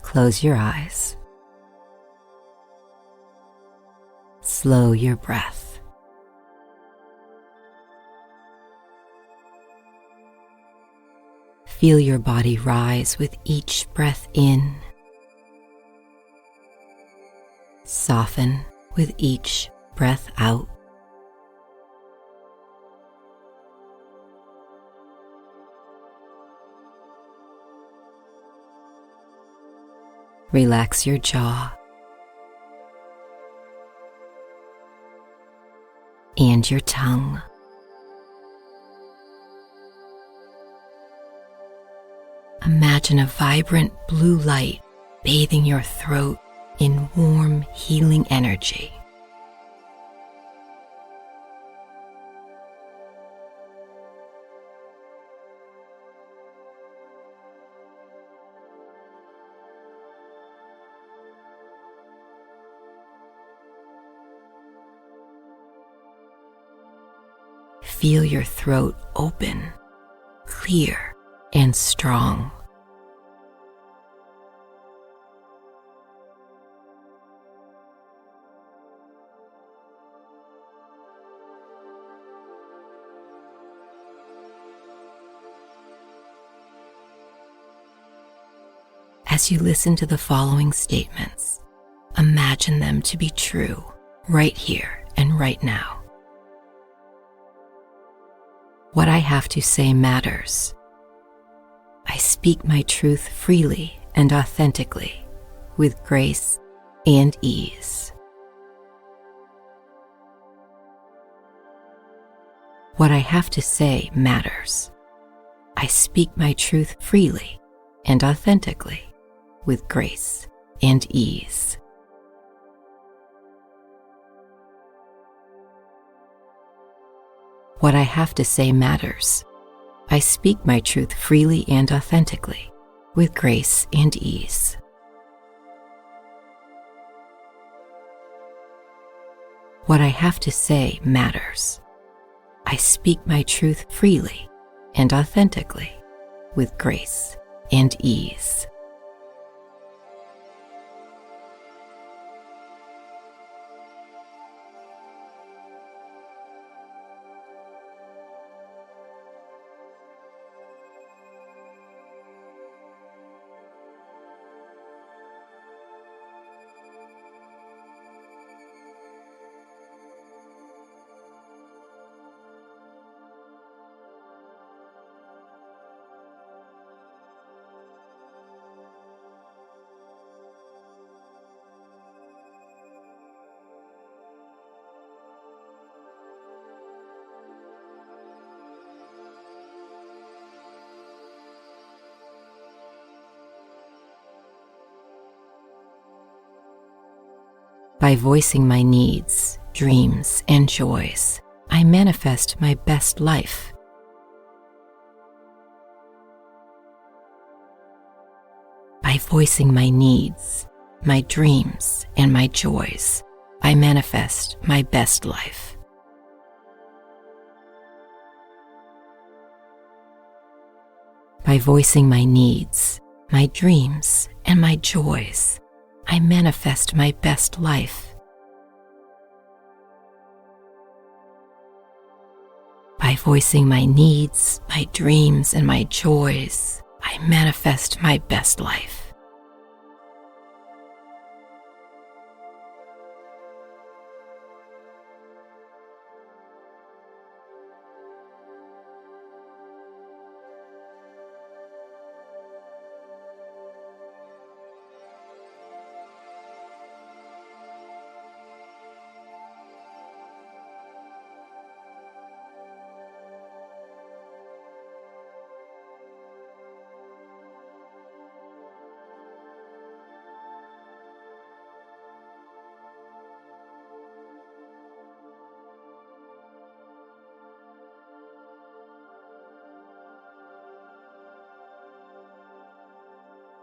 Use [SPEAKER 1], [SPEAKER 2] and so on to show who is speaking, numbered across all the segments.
[SPEAKER 1] Close your eyes. Slow your breath. Feel your body rise with each breath in. Soften with each breath out. Relax your jaw and your tongue. Imagine a vibrant blue light bathing your throat in warm, healing energy. Feel your throat open, clear, and strong. As you listen to the following statements, imagine them to be true right here and right now. What I have to say matters. I speak my truth freely and authentically, with grace and ease. What I have to say matters. I speak my truth freely and authentically, with grace and ease. What I have to say matters. I speak my truth freely and authentically, with grace and ease. What I have to say matters. I speak my truth freely and authentically, with grace and ease. By voicing my needs, dreams, and joys, I manifest my best life. By voicing my needs, my dreams, and my joys, I manifest my best life. By voicing my needs, my dreams, and my joys, I manifest my best life. By voicing my needs, my dreams, and my joys, I manifest my best life.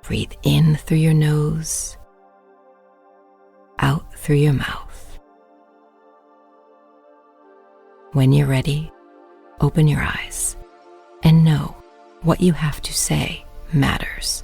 [SPEAKER 1] Breathe in through your nose, out through your mouth. When you're ready, open your eyes and know what you have to say matters.